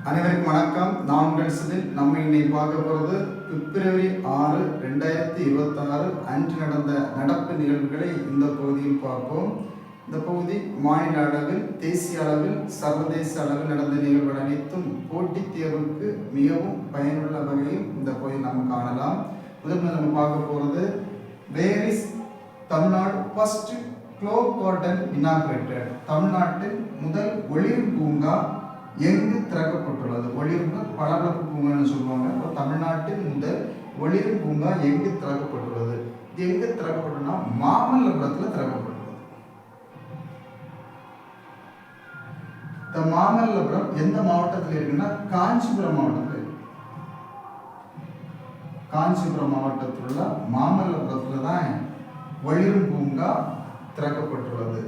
அனைவருக்கும் வணக்கம். நான் உங்கள் சுதில். நம்ம இன்னைக்கு பார்க்க போகிறது பிப்ரவரி 6, 2026 அன்று நடந்த நடப்பு நிகழ்வுகளை இந்த பகுதியில் பார்ப்போம். இந்த பகுதி மாநில அளவில், தேசிய அளவில், சர்வதேச அளவில் நடந்த நிகழ்வுகள் அனைத்தும் போட்டித் தேர்வுக்கு மிகவும் பயனுள்ள வகையில் இந்த பகுதியில் நாம் காணலாம். முதல்ல நம்ம பார்க்க போகிறது where is Tamil Nadu first glow garden inaugurated. தமிழ்நாட்டின் முதல் ஒளிர் பூங்கா எங்கு திறக்கப்பட்டுள்ளது? ஒளிர்பு பளபளப்பு பூங்கான்னு சொல்லுவாங்க. இப்போ தமிழ்நாட்டின் முதல் ஒளிர் பூங்கா எங்கு திறக்கப்பட்டுள்ளது? இது எங்கு திறக்கப்பட்டுள்ளதுன்னா மாமல்லபுரத்தில் திறக்கப்பட்டுள்ளது. இந்த மாமல்லபுரம் எந்த மாவட்டத்தில் இருக்குன்னா காஞ்சிபுரம் மாவட்டத்தில் இருக்கு. காஞ்சிபுரம் மாவட்டத்தில் உள்ள மாமல்லபுரத்தில் தான் ஒளிரும் பூங்கா திறக்கப்பட்டுள்ளது.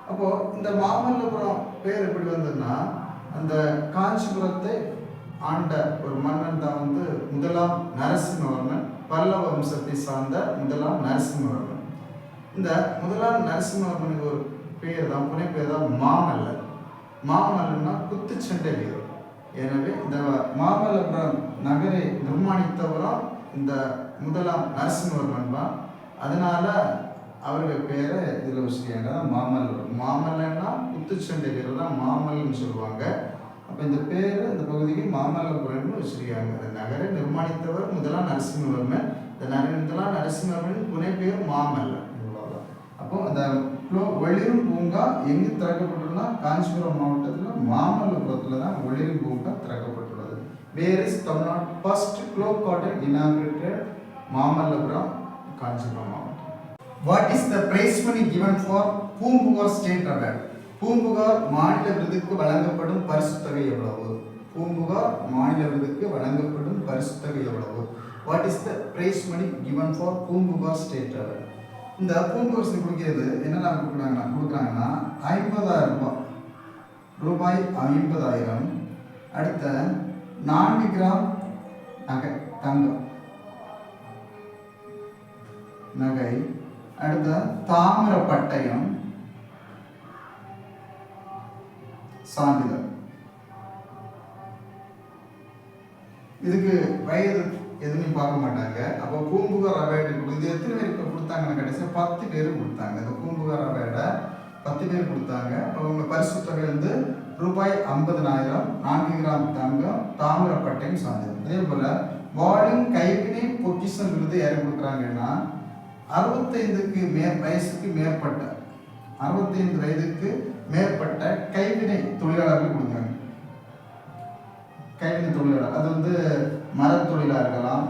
அப்போ இந்த மாமல்லபுரம் பேர் எப்படி வந்ததுன்னா, அந்த காஞ்சிபுரத்தை ஆண்ட ஒரு மன்னன் தான் முதலாம் நரசிம்மவர்மன். பல்லவ வம்சத்தை சார்ந்த முதலாம் நரசிம்மவர்மன். இந்த முதலாம் நரசிம்மவர்மனுக்கு ஒரு பேர் தான், புனை பேர் தான் மாமல்லர். மாமல்லர்னா குத்துச்சண்டை வீரர். எனவே இந்த மாமல்லபுரம் நகரை நிர்மாணித்தவரும் இந்த முதலாம் நரசிம்மவர்மன் தான். அதனால அவர்கள் பேரை இதில் வச்சுருக்காங்க மாமல்லர். மாமல்லன்னா குத்துச்சண்டை வீரர் தான் மாமல்லன்னு சொல்லுவாங்க. அப்போ இந்த பேர் இந்த பகுதிக்கு மாமல்லபுரம்னு வச்சுருக்காங்க. அந்த நகரை நிர்மாணித்தவர் முதலாம் நரசிம்மவர்மன். இந்த முதலாம் நரசிம்மவர்மன் புனை பேர் மாமல்லர். அப்போ அந்த ஒளிரும் பூங்கா எங்கு திறக்கப்பட்டுள்ளதுனா காஞ்சிபுரம் மாவட்டத்தில் மாமல்லபுரத்தில் தான் ஒளிரும் பூங்கா திறக்கப்பட்டுள்ளது. Where is Tamil Nadu first glow garden inaugurated? Mamallapuram, Kanchipuram மாவட்டம். What is the prize money given for Poompuhar state award? Poompuhar மாநில விருதுக்கு வழங்கப்படும் பரிசுத் தொகை எவ்வளவு? பூம்புகார் மாநில விருதுக்கு வழங்கப்படும் பரிசுத் தொகை எவ்வளவு? What is the prize money given for Poompuhar state award? இந்த பூம்புகார் கொடுக்கிறது என்னெல்லாம் கொடுக்குறாங்கன்னா 50,000 ரூபாய் 50,000. அடுத்த 4 கிராம் நகை, தங்கம் நகை. அடுத்த தாமிர பட்டயம், சான்றிதழ். இதுக்கு வயது எதுவுமே பார்க்க மாட்டாங்க. அப்போ பூம்புகார் அவார்டு கொடுத்து எத்தனை பேருக்கு கொடுத்தாங்கன்னு கடைசியாக 10 பேர் கொடுத்தாங்க. இந்த பூம்புகார் அவார்டை 10 பேர் கொடுத்தாங்க. அவங்க பரிசு தொகை ரூபாய் 50,000, 4 கிராம் தங்கம், தாமிர பட்டயம், சான்றிதழ். அதே போல வாழும் கைவினை பொக்கிஷம் விருது யாரும் கொடுக்குறாங்கன்னா 65 வயசுக்கு மேற்பட்ட 65 வயதுக்கு மேற்பட்ட கைவினை தொழிலாளர்கள் கொடுக்குறாங்க. கைவினை தொழிலாளர் அது மரத் தொழிலாக இருக்கலாம்,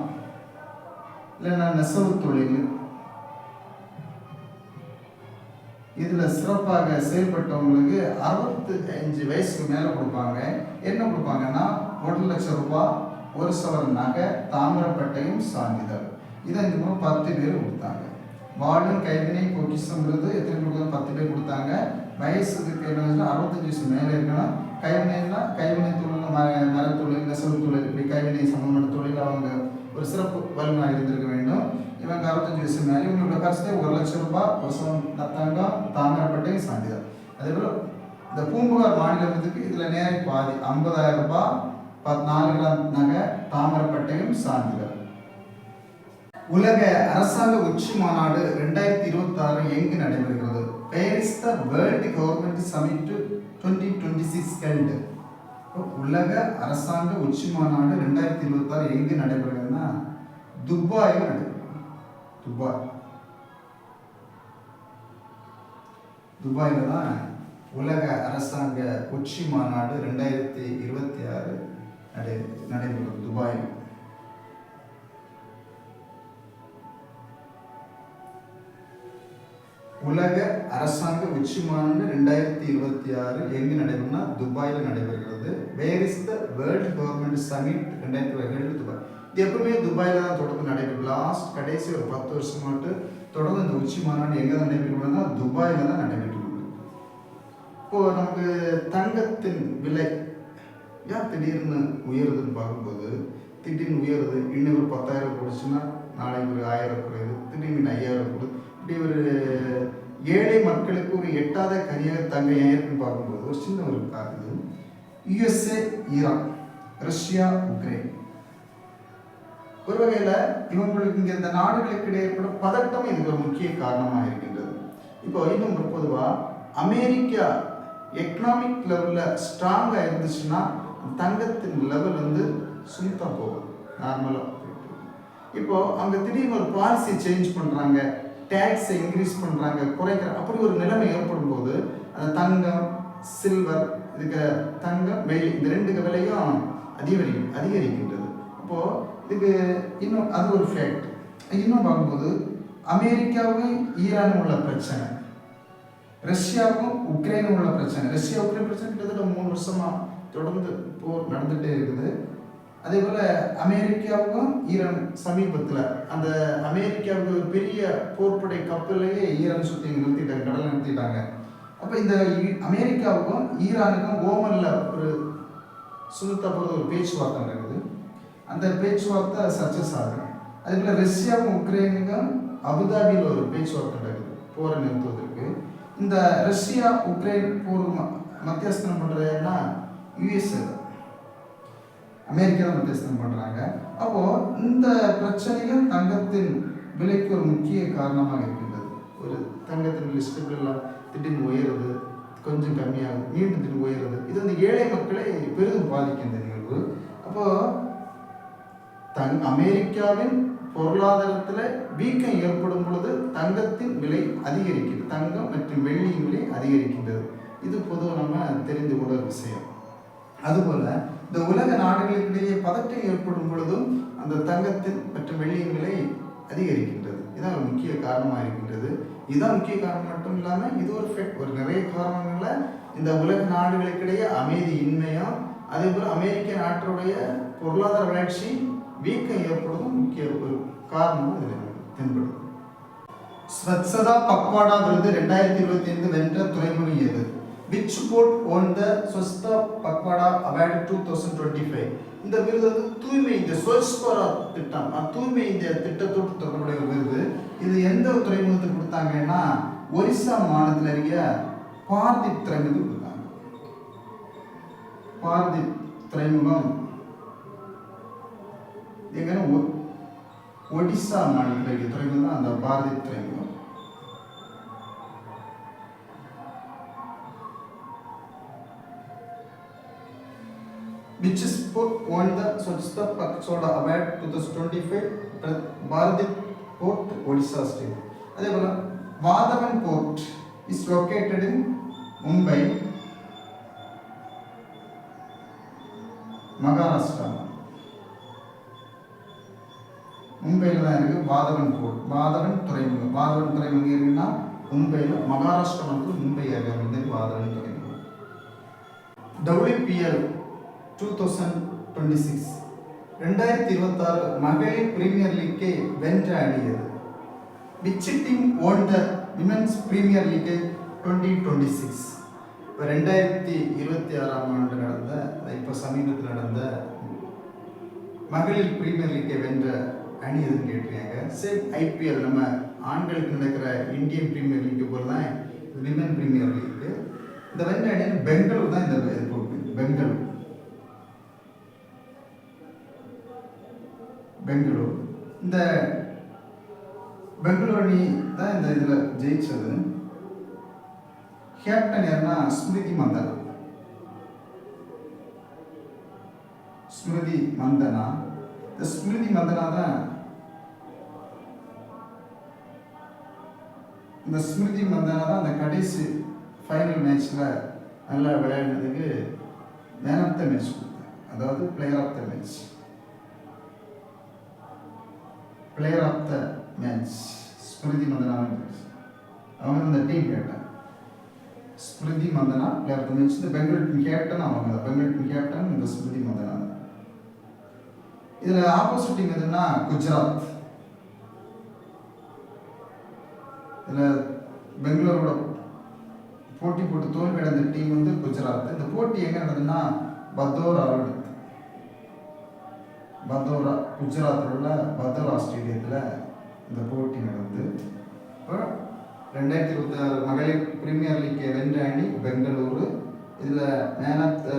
இல்லைன்னா நெசவு தொழில். இதில் சிறப்பாக செயல்பட்டவங்களுக்கு 65 வயசுக்கு மேலே கொடுப்பாங்க. என்ன கொடுப்பாங்கன்னா 1,00,000 ரூபாய், 1 சவரன் நகை, தாமிரப்பட்டையும், சான்றிதழ். இதை இந்த மூலம் 10 பேர் கொடுத்தாங்க. வாழும் கைவினை பொக்கிஷம் விருது எத்தனை கொடுத்தாங்க? 10 பேர் கொடுத்தாங்க. வயசுக்கு என்ன 65 வயசு மேலே இருக்கணும். கைவினைனா கைவினை தொழில், மரத்தொழில், நெசவு தொழில், இப்படி கைவினை சம்பந்தமான தொழில் அவங்க ஒரு சிறப்பு வல்லுநராக இருந்திருக்க வேண்டும். இவங்க 65 வயசு மேலே. இவங்களோட பரிசு 1,00,000 ரூபாய், 1 சவரன் தங்கம், தாமிரப்பட்டையும், சான்றிதழ். அதே போல் இந்த பூம்புகார் மாநில விருதுக்கு இதில் நேர பாதி 50,000 ரூபாய், 4 கிராம் நகை, தாமிரப்பட்டையும், சான்றிதழ். உலக அரசாங்க உச்சி மாநாடு 2026 எங்கு நடைபெறுகிறது? Where is the World Government Summit 2026 held? உலக அரசாங்க உச்சி மாநாடு 2026 எங்கு நடைபெறுகிறதுனா துபாயில் நடைபெறும். துபாயில் தான் உலக அரசாங்க உச்சி மாநாடு 2026 நடைபெறும் துபாயில். உலக அரசாங்க உச்சி மாநாடு 2026 எங்கு நடைபெறும்னா துபாயில் நடைபெறுகிறது. Where is the world government summit 2026 Dubai. இது எப்பவுமே துபாயில் தான் தொடர்ந்து நடைபெறும். கடைசி ஒரு 10 வருஷமாட்டு தொடர்ந்து இந்த உச்சி மாநாடு எங்கே தான் நடைபெறும்னா துபாயில் தான் நடைபெற்று. இப்போது நமக்கு தங்கத்தின் விலை ஏன் திடீர்னு உயருதுன்னு பார்க்கும்போது, திடீர்னு உயருது. இன்னும் ஒரு 10,000 போடுச்சுன்னா நாளைக்கு ஒரு 1,000 குறையுது, திடீர்னு 5,000 போடுது. இப்படி ஒரு ஏழை மக்களுக்கு ஒரு எட்டாத கனியாக தங்கம் ஏன் இருக்குன்னு பார்க்கும்போது ஒரு சின்ன ஒரு காக்குது. USA, Iran Russia, Ukraine. ஒரு வகையில் இவங்களுக்கு இங்கே இந்த நாடுகளுக்கு இடையே ஏற்பட பதட்டம் இதுக்கு ஒரு முக்கிய காரணமாக இருக்கின்றது. இப்போ இன்னும் பொதுவாக அமெரிக்கா எக்கனாமிக் லெவலில் ஸ்ட்ராங்காக இருந்துச்சுன்னா தங்கத்தின் லெவல் வந்து சுத்தமாக போகும் நார்மலாக. இப்போ அங்கே திடீர்னு ஒரு பாலிசி சேஞ்ச் பண்ணுறாங்க, டேக்ஸை இன்க்ரீஸ் பண்ணுறாங்க, குறைக்கிற அப்படி ஒரு நிலைமை ஏற்படும் போது அந்த தங்கம், சில்வர், இதுக்கு தங்கம், வெள்ளி இந்த ரெண்டு விலையும் அதிகரிக்கின்றது. அப்போது இதுக்கு இன்னும் அது ஒரு ஃபேக்ட். இன்னும் பார்க்கும்போது அமெரிக்காவும் ஈரானும் உள்ள பிரச்சனை, ரஷ்யாவுக்கும் உக்ரைனும் உள்ள பிரச்சனை. ரஷ்யா உக்ரைன் பிரச்சனை கிட்டத்தட்ட 3 வருஷமா தொடர்ந்து போர் நடந்துகிட்டே இருக்குது. அதே போல் அமெரிக்காவுக்கும் ஈரான் சமீபத்தில் அந்த அமெரிக்காவுக்கு ஒரு பெரிய போர்ப்படை கப்பலையே ஈரான் சுற்றி நிறுத்திட்டாங்க, கடலை நிறுத்திட்டாங்க. அப்போ இந்த அமெரிக்காவுக்கும் ஈரானுக்கும் ஓமனில் ஒரு சுமத்தா போகிறது ஒரு பேச்சுவார்த்தை நடக்குது. அந்த பேச்சுவார்த்தை சக்ஸஸ் ஆகுது. அதே போல் ரஷ்யாவும் உக்ரைனுக்கும் அபுதாபியில் ஒரு பேச்சுவார்த்தை நடக்குது போரை நிறுத்துவதற்கு. இந்த ரஷ்யா உக்ரைன் போர் மத்தியஸ்தனம் பண்ணுறதுன்னா யுஎஸ்ஏ, அமெரிக்கா தான் மத்தியஸ்தனம் பண்ணுறாங்க. அப்போது இந்த பிரச்சனைகள் தங்கத்தின் விலைக்கு ஒரு முக்கிய காரணமாக இருக்கின்றது. ஒரு தங்கத்தின் விலை ஸ்டெபிளாக திடீர்னு உயருது, கொஞ்சம் கம்மியாகுது, மீண்டும் திடீர்னு உயருது. இது வந்து ஏழை மக்களை பெரிதும் பாதிக்கும் இந்த நிகழ்வு. அப்போது அமெரிக்காவின் பொருளாதாரத்தில் வீக்கம் ஏற்படும் பொழுது தங்கத்தின் விலை அதிகரிக்கிறது, தங்கம் மற்றும் வெள்ளியின் விலை அதிகரிக்கின்றது. இது பொதுவாக நம்ம தெரிந்து கொள்ள விஷயம். அதுபோல் இந்த உலக நாடுகளுக்கிடையே பதட்டம் ஏற்படும் பொழுதும் அந்த தங்கத்தின் மற்றும் வெள்ளியின் விலை அதிகரிக்கின்றது. இதுதான் ஒரு முக்கிய காரணமாக இருக்கின்றது. இதுதான் முக்கிய காரணம் மட்டும் இல்லாமல் இது ஒரு நிறைய காரணங்களில் இந்த உலக நாடுகளுக்கிடையே அமைதி இன்மையும், அதே போல் அமெரிக்க நாட்டுடைய பொருளாதார வளர்ச்சி வீக்கம் ஏற்படுவதும் முக்கிய ஒரு காரணமாக இதில் தென்படும். ஸ்வச்சதா பக்வாடா விருது 2025 வென்ற துறைமுகம் எது? Which port won the Swachhta Pakhwada Award 2025? இந்த விருது வந்து தூய்மை இந்த ஸ்வச் பாரத் திட்டம், தூய்மை இந்த திட்டத்தோடு தொடர்புடைய விருது. இது எந்த துறைமுகத்துக்கு கொடுத்தாங்கன்னா ஒரிசா மாநிலத்தில் இருக்க பாரதீப் துறைமுகத்துக்கு கொடுத்தாங்க. பாரதீப் துறைமுகம் எங்கன்னா ஒடிசா மாநிலத்தில் இருக்க துறைமுகம் தான் அந்த பாரதீப் துறைமுகம். Which port won the Swachhta Pakhwada Award 2025? Paradip Port, Odisha state. அதே போல வாதவன் Port is located in Mumbai, Maharashtra. மும்பையில் தான் இருக்கு வாதவன் போர்ட். வாதவன் துறைமுகம் இருக்குன்னா மும்பையில், மகாராஷ்டிரா வந்து மும்பை ஏரியாவில் வாதவன் துறைமுகம். WPL 2026 2026 மகளிர் பிரீமியர் லீக்கை வென்ற அணி எது? Which team won the Women's Premier League 2026? இப்போ 2026ஆம் ஆண்டு நடந்த, இப்போ சமீபத்தில் நடந்த மகளிர் பிரீமியர் லீக்கை வென்ற அணி எதுன்னு கேட்டிருக்காங்க. சேம் ஐபிஎல் நம்ம ஆண்களுக்கு நடக்கிற இந்தியன் பிரீமியர் லீக்கு போல தான் விமன் பிரீமியர் லீக்கு. இந்த வென்ற அணி பெங்களூர் தான். இந்த பெங்களூர் இந்த பெங்களூர் அணி தான் இந்த இதில் ஜெயிச்சது. கேப்டன் யாருன்னா ஸ்மிருதி மந்தனா. இந்த ஸ்மிருதி மந்தனா தான் அந்த கடைசி ஃபைனல் மேட்ச்சில் நல்லா விளையாடுனதுக்கு மேன் ஆஃப் த மேட்ச் கொடுத்தாங்க. அதாவது player of the match Smriti Mandhana. அவங்க அந்த team captain Smriti Mandhana player of the match. இந்த பெங்களூர் டீம் கேப்டன் அவங்க, பெங்களூர் டீம் கேப்டன் இந்த ஸ்மிருதி மந்தனா. இதில் ஆப்போசிட் டீம் எதுன்னா குஜராத். இதில் பெங்களூரோட போட்டி போட்டு தோல்வி அடைந்த டீம் வந்து குஜராத். இந்த போட்டி எங்கே நடந்ததுன்னா பதோரா குஜராத்தில் உள்ள பதோரா ஸ்டேடியத்தில் இந்த போட்டி நடந்து. இப்போ 2026 மகளிர் பிரீமியர் லீக்கை வென்ற அணி பெங்களூரு. இதில் மேன் ஆஃப் த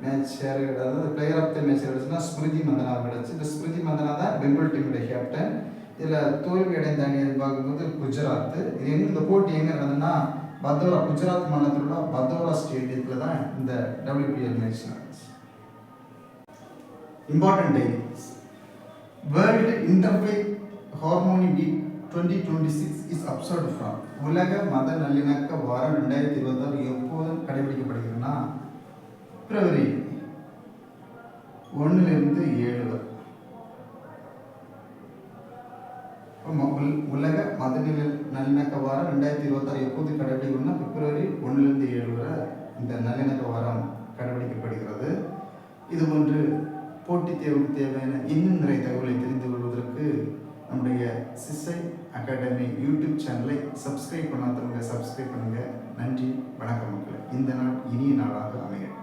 மேட்ச் யார், அதாவது பிளேயர் ஆஃப் த மேட்ச் கிடச்சுன்னா ஸ்மிருதி மந்தனா கிடச்சி. இந்த ஸ்மிருதி மந்தனா தான் பெங்கால் டீமுடைய கேப்டன். இதில் தோல்வி அடைந்த அணி பார்க்கும்போது குஜராத். இது எங்கே இந்த போட்டி எங்கே நடந்ததுன்னா பதோரா, குஜராத் மாநிலத்தில் உள்ள பதோரா ஸ்டேடியத்தில் தான் இந்த WPL மேட்ச் நடந்துச்சு. Important dates. World interfaith harmony week 2026 is observed from. உலக மத நல்லிணக்க வாரம் 2026 எப்போது கடைபிடிக்கப்படுகிறதுனா பிப்ரவரி 1லிருந்து 7 வரை. உலக மத நல்லிணக்க வாரம் 2026 எப்போது கடைபிடிக்கணும்னா பிப்ரவரி 1லிருந்து 7 வரை இந்த நல்லிணக்க வாரம் கடைபிடிக்கப்படுகிறது. இதுபோன்று போட்டித் தேர்வுக்கு தேவையான இன்னும் நிறைய தகவலை தெரிந்து கொள்வதற்கு நம்முடைய சிசை அகாடமி யூடியூப் சேனலை சப்ஸ்கிரைப் பண்ணாதவங்க சப்ஸ்கிரைப் பண்ணுங்கள். நன்றி, வணக்கம் மக்களே. இந்த நாள் இனிய நாளாக அமையட்டும்.